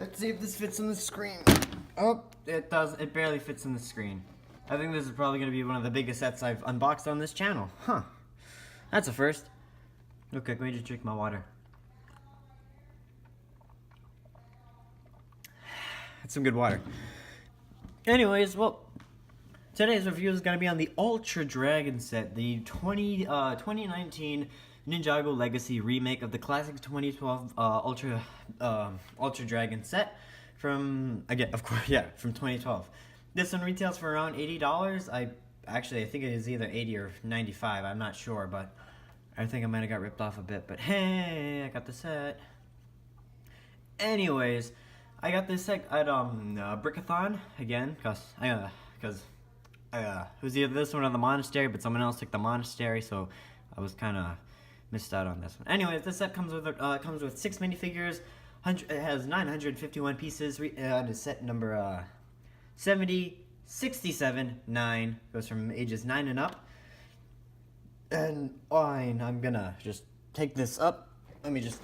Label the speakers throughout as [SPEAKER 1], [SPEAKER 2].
[SPEAKER 1] Let's see if this fits on the screen. Oh, it does. It barely fits on the screen. I think this is probably going to be one of the biggest sets I've unboxed on this channel. Huh. That's a first. Okay, let me just drink my water. That's some good water. Anyways, well, today's review is going to be on the Ultra Dragon set, the 2019 Ninjago Legacy remake of the classic 2012 Ultra Dragon set from, again, of course, yeah, from 2012. This one retails for around $80. I think it is either 80 or 95. I'm not sure, but I think I might have got ripped off a bit. But hey, I got the set. Anyways, I got this set at Brickathon again, cause it was either this one or the monastery, but someone else took the monastery, so I was kind of missed out on this one. Anyways, this set comes with 6 minifigures. It has 951 pieces. And it's set number 70, 67, 9. Goes from ages 9 and up. And I'm gonna just take this up. Let me just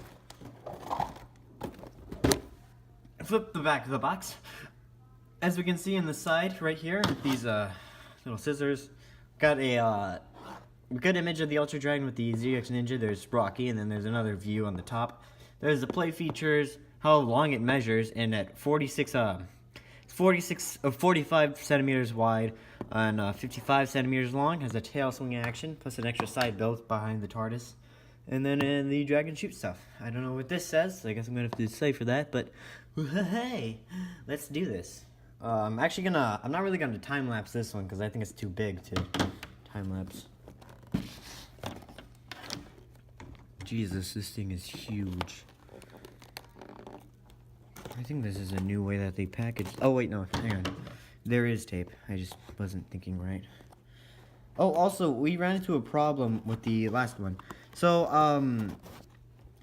[SPEAKER 1] flip the back of the box. As we can see in the side right here, these little scissors. Got a good image of the Ultra Dragon with the ZX Ninja. There's Rocky, and then there's another view on the top. There's the play features, how long it measures, and at 45 centimeters wide and 55 centimeters long. Has a tail swinging action, plus an extra side built behind the TARDIS. And then the dragon shoot stuff. I don't know what this says, so I guess I'm gonna have to decipher that, but hey, let's do this. I'm not really gonna time lapse this one because I think it's too big to time lapse. Jesus, this thing is huge. I think this is a new way that they package. Oh wait, no, hang on. There is tape. I just wasn't thinking right. Oh, also, we ran into a problem with the last one. So,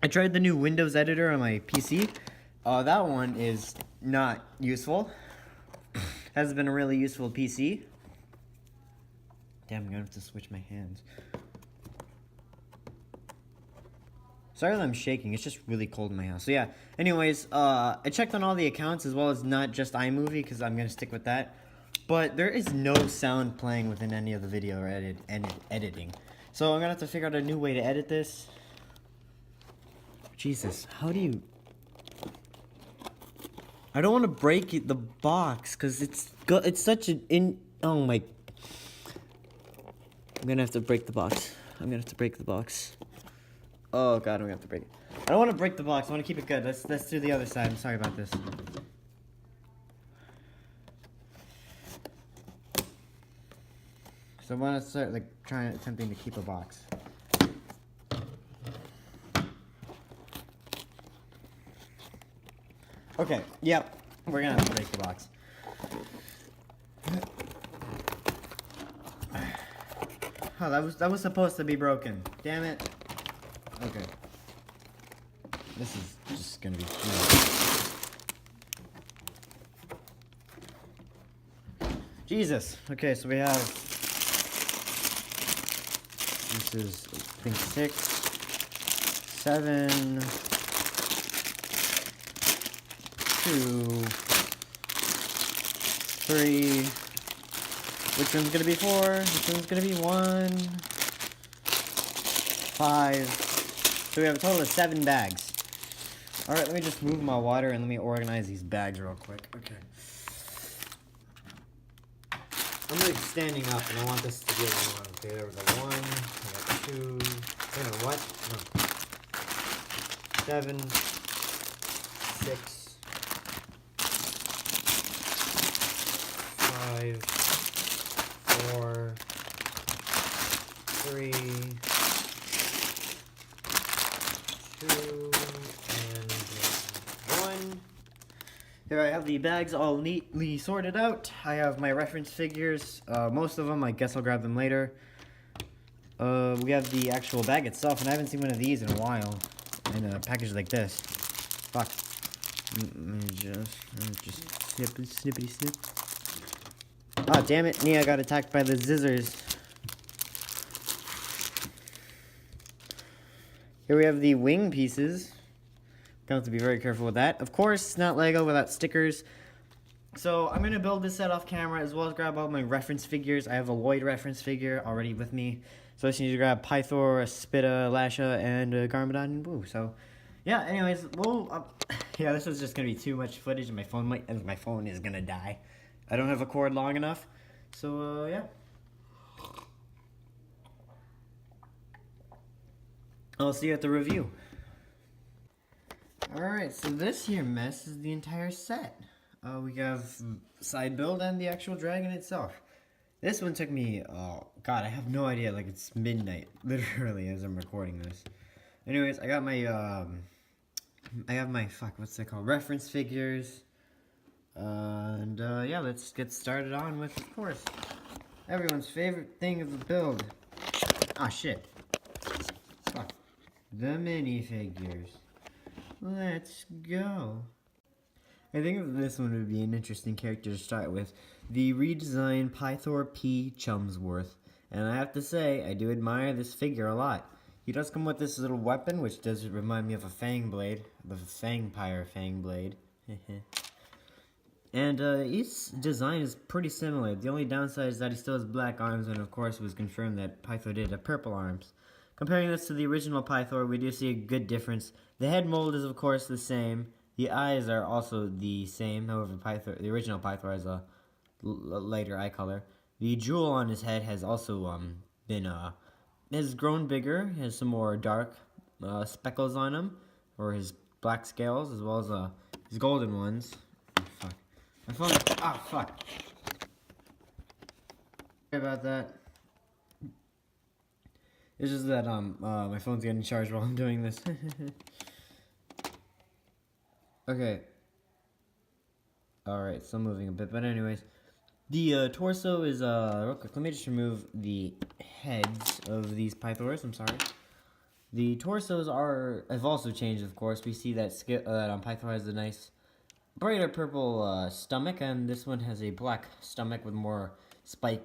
[SPEAKER 1] I tried the new Windows editor on my PC. That one is not useful. Hasn't been a really useful PC. Damn, I'm gonna have to switch my hands. Sorry that I'm shaking, it's just really cold in my house. So yeah, anyways, I checked on all the accounts as well as not just iMovie, because I'm gonna stick with that. But there is no sound playing within any of the video or editing. So I'm gonna have to figure out a new way to edit this. Jesus, how do you... I don't want to break the box, because it's such an oh my... I'm gonna have to break the box. Oh god, I'm gonna have to break it. I don't want to break the box, I want to keep it good. Let's do the other side. I'm sorry about this. So I want to start attempting to keep a box. Okay, yep, we're gonna have to break the box. Oh, that was supposed to be broken. Damn it. Okay. This is just gonna be huge. Jesus. Okay, so we have... This is, I think, 6, 7, 2, 3. Which one's gonna be 4? Which one's gonna be 1? 5. So we have a total of 7 bags. Alright, let me just move my water and let me organize these bags real quick. Okay. I'm like standing up and I want this to be a one. Okay, there was a 1, I got 2, wait, no, what? No. 7, 6, 5, 4, 3, 2, and 1. Here I have the bags all neatly sorted out. I have my reference figures. Most of them, I guess I'll grab them later. We have the actual bag itself, and I haven't seen one of these in a while. In a package like this. Fuck. Just snippity snip. Ah, damn it. Nia got attacked by the scissors. Here we have the wing pieces. Gonna have to be very careful with that. Of course, it's not Lego without stickers. So I'm gonna build this set off camera as well as grab all my reference figures. I have a Lloyd reference figure already with me. So I just need to grab Pythor, a Spitta, Lasha, and a Garmadon and Boo. So yeah, anyways, yeah, this is just gonna be too much footage and my phone is gonna die. I don't have a cord long enough. So yeah. I'll see you at the review. Alright, so this here mess is the entire set. We have side build and the actual dragon itself. This one took me, oh god, I have no idea, like it's midnight, literally, as I'm recording this. Anyways, I got my, what's that called, reference figures. Yeah, let's get started on with, of course, everyone's favorite thing of the build. Ah, shit. Fuck. The minifigures. Let's go. I think this one would be an interesting character to start with. The redesigned Pythor P. Chumsworth. And I have to say, I do admire this figure a lot. He does come with this little weapon, which does remind me of a Fang Blade. The Fangpire Fang Blade. And his design is pretty similar. The only downside is that he still has black arms, and of course it was confirmed that Pythor did have purple arms. Comparing this to the original Pythor, we do see a good difference. The head mold is of course the same. The eyes are also the same, however the original Pythor has a lighter eye color. The jewel on his head has also has grown bigger, has some more dark speckles on him, or his black scales, as well as his golden ones. Oh, fuck. My phone, fuck. Sorry about that. It's just that my phone's getting charged while I'm doing this. Okay. Alright, still moving a bit, but anyways. The torso is, real quick, let me just remove the heads of these Pythors, I'm sorry. The torsos have also changed, of course. We see that Pythor has a nice, brighter purple stomach, and this one has a black stomach with more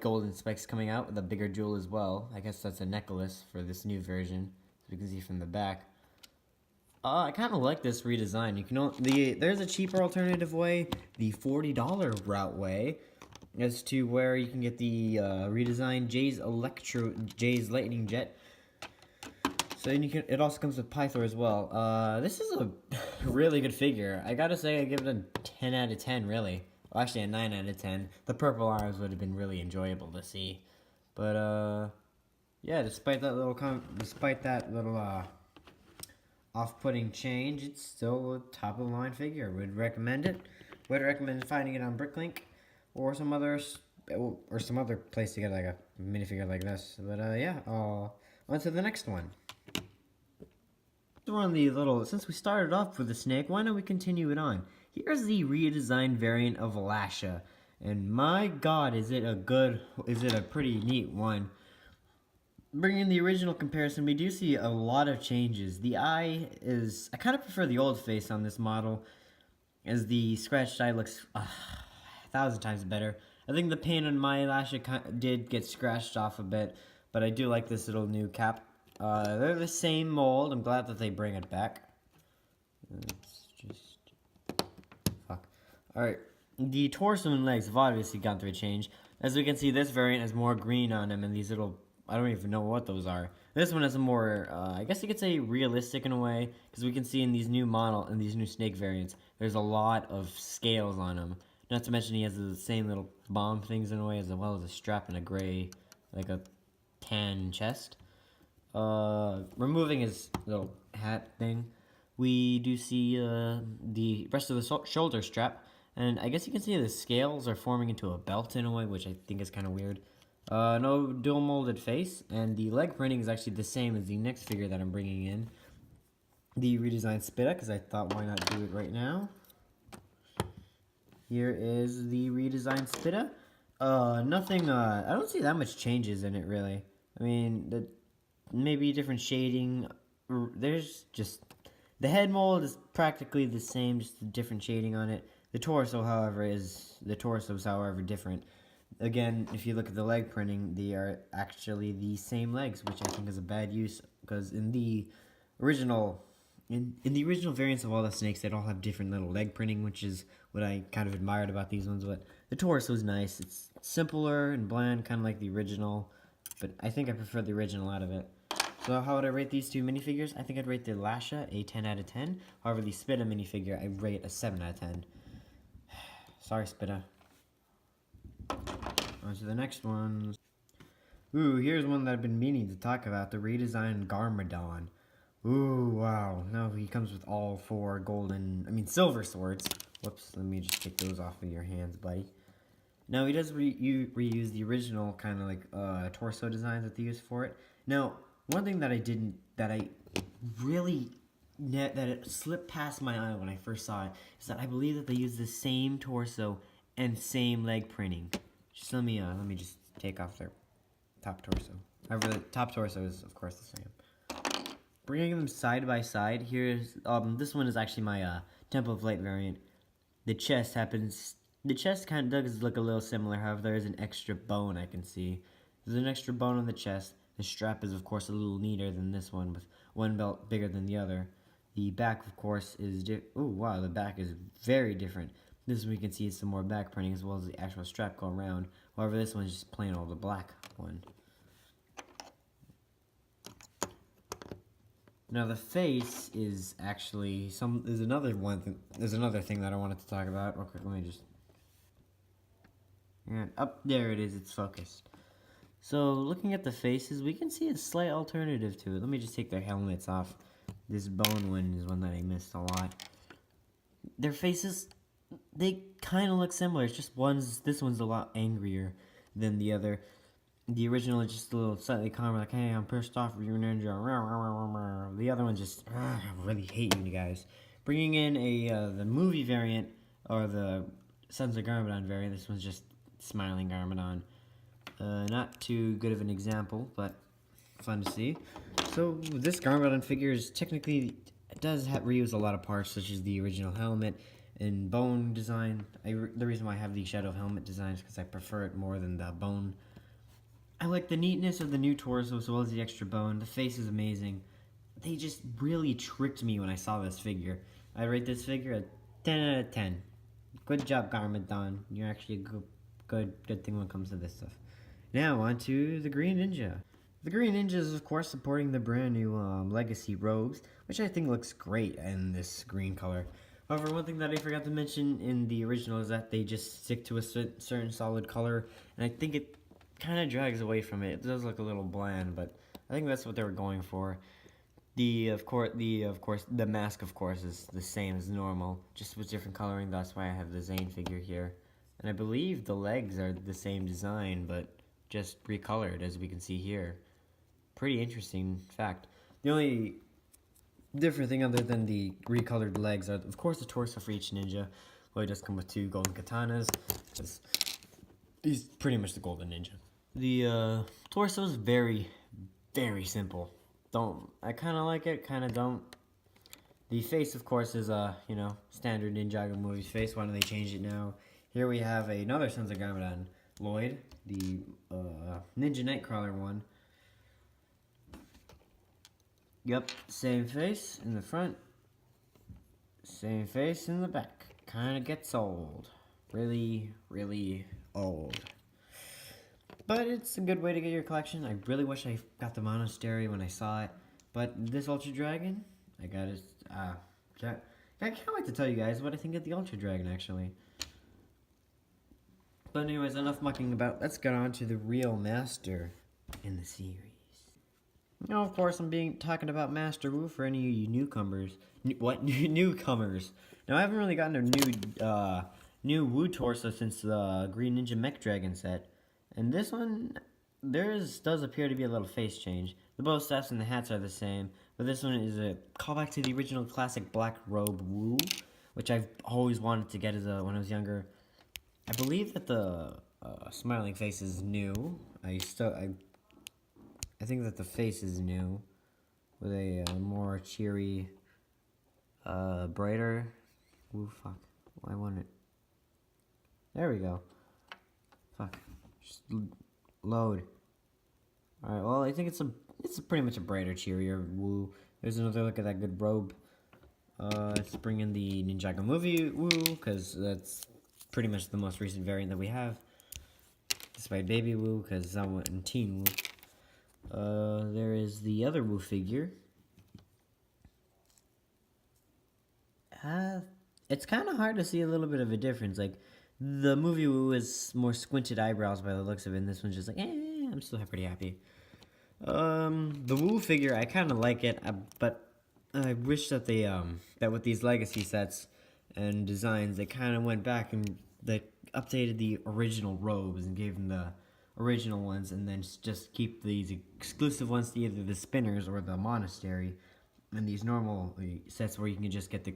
[SPEAKER 1] golden spikes coming out, with a bigger jewel as well. I guess that's a necklace for this new version, as you can see from the back. I kind of like this redesign. There's a cheaper alternative way, the $40 route way, as to where you can get the redesigned Jay's Lightning Jet. So it also comes with Pythor as well. This is a really good figure. I gotta say, I give it a 10 out of 10, really. Well, actually a 9 out of 10. The purple arms would have been really enjoyable to see. But, yeah, despite that little off-putting change, it's still a top-of-the-line figure. Would recommend it. Would recommend finding it on Bricklink or some other place to get like a minifigure like this. But yeah, on to the next one. We're on since we started off with the snake, why don't we continue it on? Here's the redesigned variant of Lasha, and my god, is it a pretty neat one. Bringing the original comparison, we do see a lot of changes. The eye I kind of prefer the old face on this model, as the scratched eye looks 1,000 times better. I think the paint on my Lasha did get scratched off a bit, but I do like this little new cap. They're the same mold. I'm glad that they bring it back. Fuck. Alright. The torso and legs have obviously gone through a change. As we can see, this variant has more green on them, and these little, I don't even know what those are. This one has a more, I guess you could say realistic in a way, because we can see in these new snake variants, there's a lot of scales on him. Not to mention he has the same little bomb things in a way, as well as a strap and a gray, like a tan chest. Removing his little hat thing, we do see the rest of the shoulder strap, and I guess you can see the scales are forming into a belt in a way, which I think is kind of weird. No dual molded face, and the leg printing is actually the same as the next figure that I'm bringing in, the redesigned Spitta, because I thought why not do it right now. Here is the redesigned Spitta. Nothing, I don't see that much changes in it, really. I mean, maybe different shading. There's just, the head mold is practically the same, just a different shading on it. The torso, however, is different. Again, if you look at the leg printing, they are actually the same legs, which I think is a bad use, because in the original in the original variants of all the snakes, they'd all have different little leg printing, which is what I kind of admired about these ones. But the torso is nice. It's simpler and bland, kind of like the original. But I think I prefer the original out of it. So how would I rate these two minifigures? I think I'd rate the Lasha a 10 out of 10. However, the Spitta minifigure, I rate a 7 out of 10. Sorry, Spitta. On to the next one. Ooh, here's one that I've been meaning to talk about. The redesigned Garmadon. Ooh, wow. Now he comes with all 4 silver swords. Whoops, let me just take those off of your hands, buddy. Now, he does reuse the original kind of like torso designs that they used for it. Now, one thing that it slipped past my eye when I first saw it is that I believe that they use the same torso and same leg printing. Just let me just take off their top torso. However, the top torso is of course the same. Bringing them side by side, here's this one is actually my Temple of Light variant. The chest kind of does look a little similar. However, there is an extra bone I can see. There's an extra bone on the chest. The strap is, of course, a little neater than this one, with one belt bigger than the other. The back, of course, is oh wow, the back is very different. This one we can see some more back printing as well as the actual strap go around. However, this one's just plain old the black one. Now the face is actually there's another thing that I wanted to talk about real quick. Let me just and up there it is. It's focused. So looking at the faces, we can see a slight alternative to it. Let me just take their helmets off. This bone one is one that I missed a lot. Their faces, they kind of look similar. It's just this one's a lot angrier than the other. The original is just a little slightly calmer, like, hey, I'm pissed off with you, Ninja. The other one just, I really hate you guys. Bringing in the movie variant, or the Sons of Garmadon variant, this one's just smiling Garmadon. Not too good of an example, but fun to see. So this Garmadon figure is technically, it does reuse a lot of parts, such as the original helmet and bone design. The reason why I have the Shadow helmet design is because I prefer it more than the bone. I like the neatness of the new torso as well as the extra bone. The face is amazing. They just really tricked me when I saw this figure. I rate this figure a 10 out of 10. Good job, Garmadon. You're actually a good thing when it comes to this stuff. Now, on to the Green Ninja. The Green Ninja is, of course, supporting the brand new Legacy robes, which I think looks great in this green color. However, one thing that I forgot to mention in the original is that they just stick to a certain solid color, and I think it kind of drags away from it. It does look a little bland, but I think that's what they were going for. The mask, of course, is the same as normal, just with different coloring. That's why I have the Zane figure here. And I believe the legs are the same design, but just recolored, as we can see here. Pretty interesting fact. The only different thing other than the recolored legs are, of course, the torso for each ninja. Well, he does come with 2 golden katanas, because he's pretty much the golden ninja. The torso is very, very simple. I kind of like it, kind of don't. The face, of course, is standard Ninjago movies face. Why don't they change it now? Here we have another Sons of Garmadon, Lloyd, the Ninja Nightcrawler one. Yep, same face in the front, same face in the back. Kind of gets old. Really, really old. But it's a good way to get your collection. I really wish I got the Monastery when I saw it. But this Ultra Dragon, I got it. I can't wait to tell you guys what I think of the Ultra Dragon, actually. But anyways, enough mucking about. Let's get on to the real master in the series. Now, of course, I'm talking about Master Wu for any of you newcomers. Newcomers. Now, I haven't really gotten a new Wu torso since the Green Ninja Mech Dragon set. And this one, does appear to be a little face change. The bow staffs and the hats are the same, but this one is a callback to the original classic black robe Wu, which I've always wanted to get when I was younger. I believe that the smiling face is new. I think that the face is new, with a more cheery, brighter. Ooh, fuck! I want it. There we go. Fuck. Just load. All right. Well, I think it's pretty much a brighter, cheerier Wu. There's another look at that good robe. Let's bring in the Ninjago movie Woo, because that's pretty much the most recent variant that we have. Despite Baby Woo, because I went in Teen Woo. There is the other Woo figure. It's kind of hard to see a little bit of a difference. Like, the movie Woo is more squinted eyebrows by the looks of it, and this one's just like, I'm still pretty happy. The Woo figure, I kind of like it, but I wish that they, that with these legacy sets and designs, they kind of went back and they updated the original robes and gave them the original ones, and then just keep these exclusive ones to either the spinners or the monastery, and these normal sets where you can just get the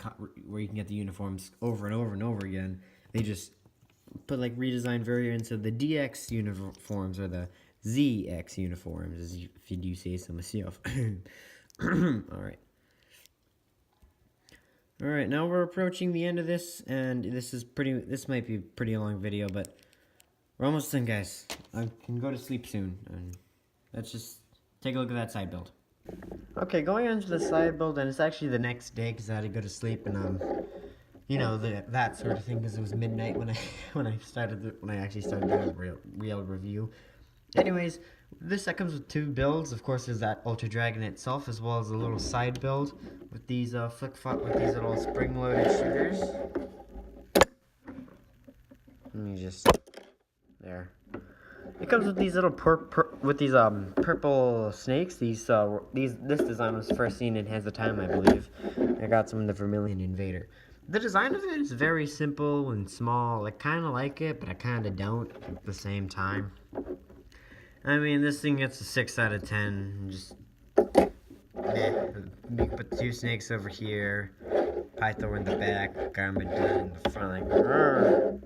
[SPEAKER 1] uniforms over and over and over again. They just put like redesigned variants of the DX uniforms or the ZX uniforms, if you do say so myself. Alright. Alright, now we're approaching the end of this, and this might be a pretty long video, but we're almost done, guys. I can go to sleep soon, and let's just take a look at that side build. Okay, going on to the side build, and it's actually the next day because I had to go to sleep, and you know, that sort of thing, because it was midnight when I actually started doing a real review. Anyways, this set comes with two builds. Of course, there's that Ultra Dragon itself, as well as a little side build with these with these little spring-loaded shooters. Let me just there. It comes with these little purple snakes. This design was first seen in Hands of Time, I believe. I got some in the Vermilion Invader. The design of it is very simple and small. I kind of like it, but I kind of don't at the same time. I mean, this thing gets a 6 out of 10. Just you put two snakes over here, Pythor in the back, Garmadon in the front. Like,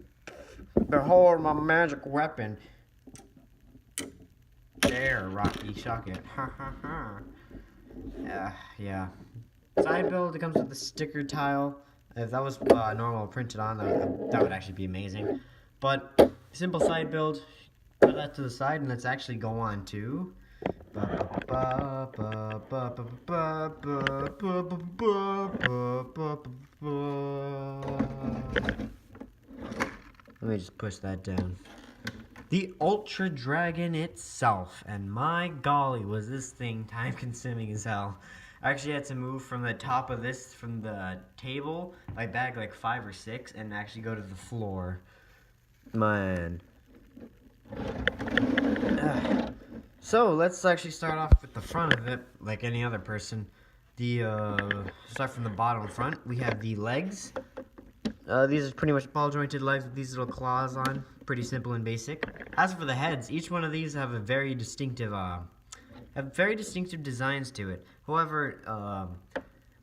[SPEAKER 1] behold my magic weapon. There, Rocky, shock it. Ha ha ha. Yeah. Side build, it comes with the sticker tile. If that was normal printed on, that would actually be amazing. But simple side build. Put that to the side, and let's actually go on to. Let me just push that down. The Ultra Dragon itself, and my golly, was this thing time-consuming as hell. I actually had to move from the top of this, from the table, my bag like 5 or 6, and actually go to the floor. Man. So let's actually start off with the front of it, like any other person. Start from the bottom front. We have the legs. These are pretty much ball jointed legs with these little claws on. Pretty simple and basic. As for the heads, each one of these have a very distinctive, designs to it. However,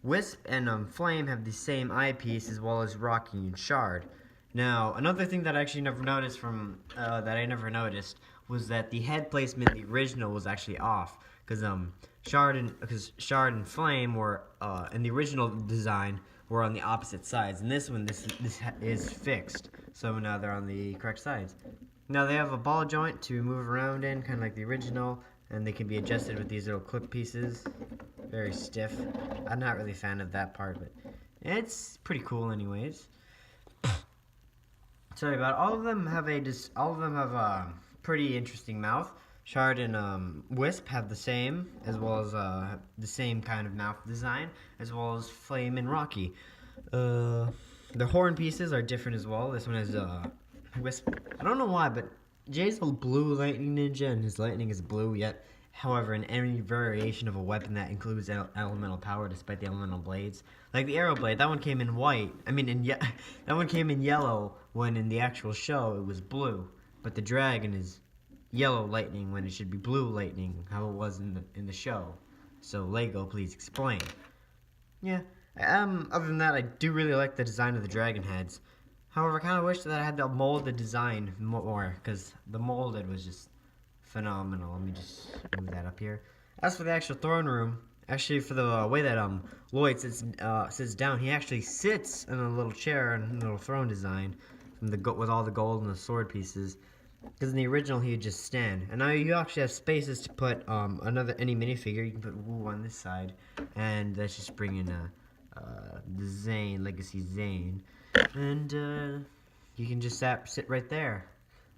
[SPEAKER 1] Wisp and Flame have the same eyepiece, as well as Rocky and Shard. Now, another thing that I actually never noticed was that the head placement in the original was actually off, because Shard and Flame were in the original design were on the opposite sides, and this one this is fixed, so now they're on the correct sides. Now they have a ball joint to move around in, kind of like the original, and they can be adjusted with these little clip pieces. Very stiff. I'm not really a fan of that part, but it's pretty cool anyways. Sorry about it. All of them have a pretty interesting mouth. Shard and Wisp have the same, as well as the same kind of mouth design, as well as Flame and Rocky. The horn pieces are different as well. This one is Wisp. I don't know why, but Jay's a blue lightning ninja, and his lightning is blue. Yet, however, in any variation of a weapon that includes elemental power, despite the elemental blades, like the arrow blade, that one came in white. I mean, that one came in yellow when in the actual show it was blue. But the dragon is yellow lightning when it should be blue lightning, how it was in the show. So Lego, please explain. Yeah. Other than that, I do really like the design of the dragon heads. However, I kind of wish that I had to mold the design more, because the molded was just phenomenal. Let me just move that up here. As for the actual throne room, actually for the way that Lloyd sits down, he actually sits in a little chair and a little throne design with all the gold and the sword pieces. Because in the original, he would just stand. And now you actually have spaces to put any minifigure. You can put Woo on this side. And let's just bring in the Zane, Legacy Zane, and you can just sit right there.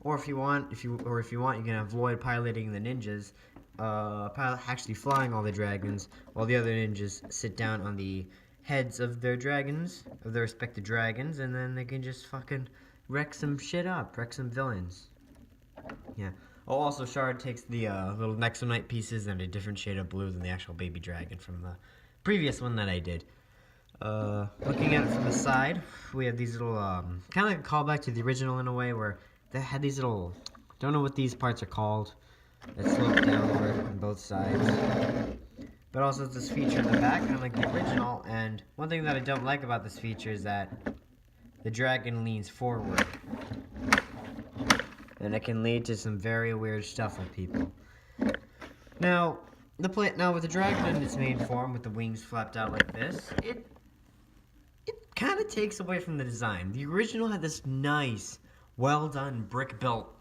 [SPEAKER 1] Or if you want, you can avoid piloting the ninjas, actually flying all the dragons, while the other ninjas sit down on the heads of their dragons, of their respective dragons, and then they can just fucking wreck some shit up, wreck some villains. Yeah. Oh, also, Shard takes the little Nexonite pieces in a different shade of blue than the actual baby dragon from the previous one that I did. Looking at it from the side, we have these little, kind of like a callback to the original in a way, where they had these little, don't know what these parts are called, that slope downward on both sides. But also it's this feature in the back, kind of like the original, and one thing that I don't like about this feature is that the dragon leans forward. And it can lead to some very weird stuff with people. Now, with the dragon in its main form, with the wings flapped out like this, it kind of takes away from the design. The original had this nice, well done brick built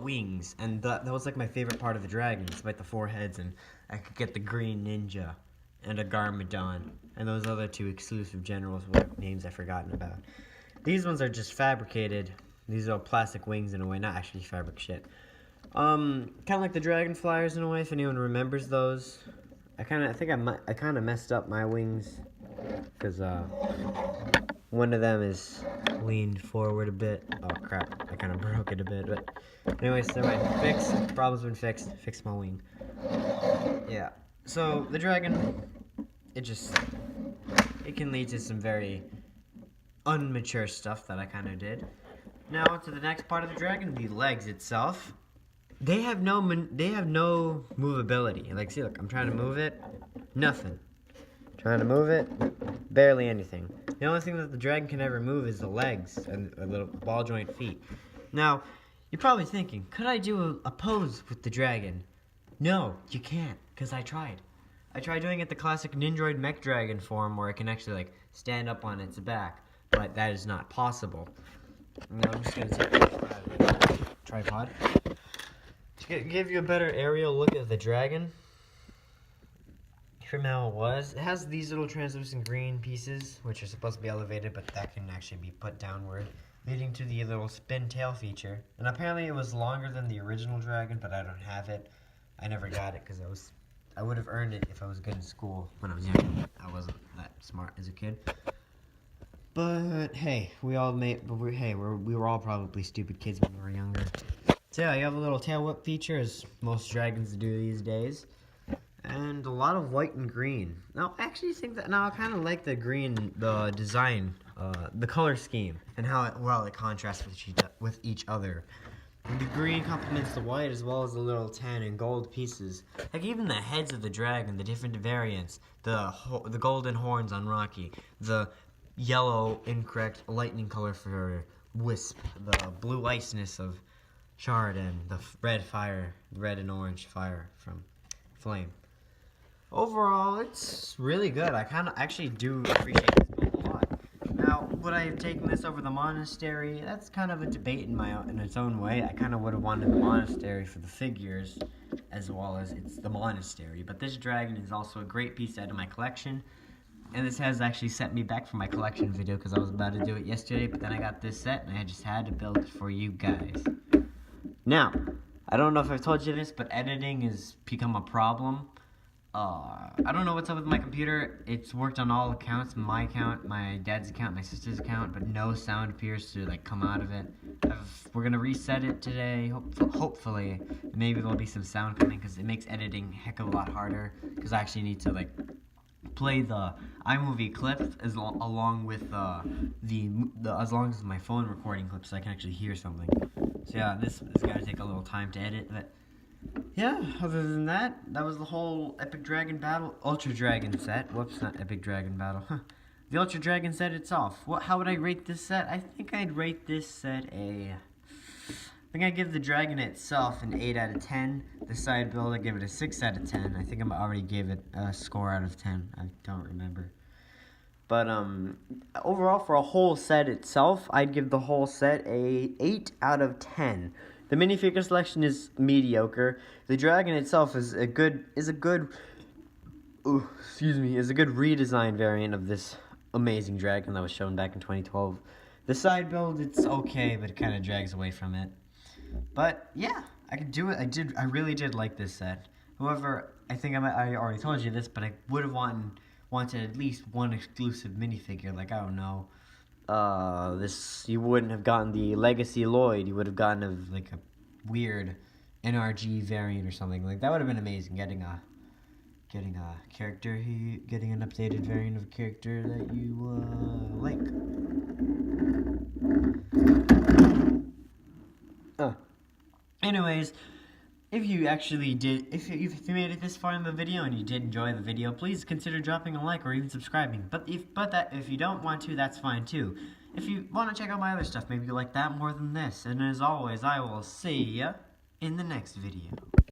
[SPEAKER 1] wings, and that was like my favorite part of the dragon, despite the 4 heads, and I could get the green ninja and a Garmadon, and those other 2 exclusive generals, what names I've forgotten about. These ones are just fabricated. These are plastic wings in a way, not actually fabric shit. Kind of like the dragon flyers in a way, if anyone remembers those. I kind of messed up my wings, because one of them is leaned forward a bit. Oh crap, I kind of broke it a bit, but anyways, never mind. Fixed, problem's been fixed. Fixed my wing. Yeah, so the dragon, it can lead to some very unmature stuff that I kind of did. Now to the next part of the dragon, the legs itself. They have no movability. Like, see, look, I'm trying to move it, nothing. Trying to move it, barely anything. The only thing that the dragon can ever move is the legs and the little ball joint feet. Now, you're probably thinking, could I do a pose with the dragon? No, you can't, because I tried. I tried doing it the classic Nindroid mech dragon form, where it can actually like stand up on its back, but that is not possible. Now I'm just going to take the tripod to give you a better aerial look at the dragon from how it was. It has these little translucent green pieces, which are supposed to be elevated, but that can actually be put downward, leading to the little spin tail feature. And apparently it was longer than the original dragon, but I don't have it. I never got it because I would have earned it if I was good in school when I was young. I wasn't that smart as a kid. But hey, we were all probably stupid kids when we were younger. So yeah, you have a little tail whip feature, as most dragons do these days, and a lot of white and green. Now, I actually think that I kind of like the green, the design, the color scheme, and how it contrasts with each other. And the green complements the white, as well as the little tan and gold pieces. Like even the heads of the dragon, the different variants, the golden horns on Rocky, the yellow incorrect lightning color for Wisp, the blue iceness of Shard, and the red and orange fire from Flame. Overall, it's really good. I kind of actually do appreciate this build a lot. Now, would I have taken this over the monastery? That's kind of a debate in its own way. I kind of would have wanted the monastery for the figures, as well as it's the monastery. But this dragon is also a great piece to add to my collection. And this has actually set me back from my collection video, because I was about to do it yesterday, but then I got this set, and I just had to build it for you guys. Now, I don't know if I've told you this, but editing has become a problem. I don't know what's up with my computer. It's worked on all accounts, my account, my dad's account, my sister's account, but no sound appears to like come out of it. We're gonna reset it today, hopefully. Maybe there'll be some sound coming, because it makes editing a heck of a lot harder, because I actually need to like play the iMovie clip along with as long as my phone recording clip, so I can actually hear something. So yeah, this is gonna take a little time to edit, but yeah, other than that, that was the whole Epic Dragon Battle, Ultra Dragon set. Whoops, not Epic Dragon Battle. The Ultra Dragon set itself. How would I rate this set? I think I'd rate this set I think I'd give the dragon itself an 8 out of 10. The side build, I'd give it a 6 out of 10. I think I already gave it a score out of 10. I don't remember. But overall, for a whole set itself, I'd give the whole set a 8 out of 10. The minifigure selection is mediocre. The dragon itself is a good ooh, excuse me, is a good redesigned variant of this amazing dragon that was shown back in 2012. The side build, it's okay, but it kind of drags away from it. But yeah, I could do it. I really did like this set. However, I think I already told you this, but I would have wanted at least one exclusive minifigure. Like, I don't know, you wouldn't have gotten the Legacy Lloyd. You would have gotten like a weird NRG variant or something. Like, that would have been amazing. Getting an updated variant of a character that you like. Anyways, if you made it this far in the video and you did enjoy the video, please consider dropping a like or even subscribing. But if you don't want to, that's fine too. If you want to check out my other stuff, maybe you like that more than this. And as always, I will see ya in the next video.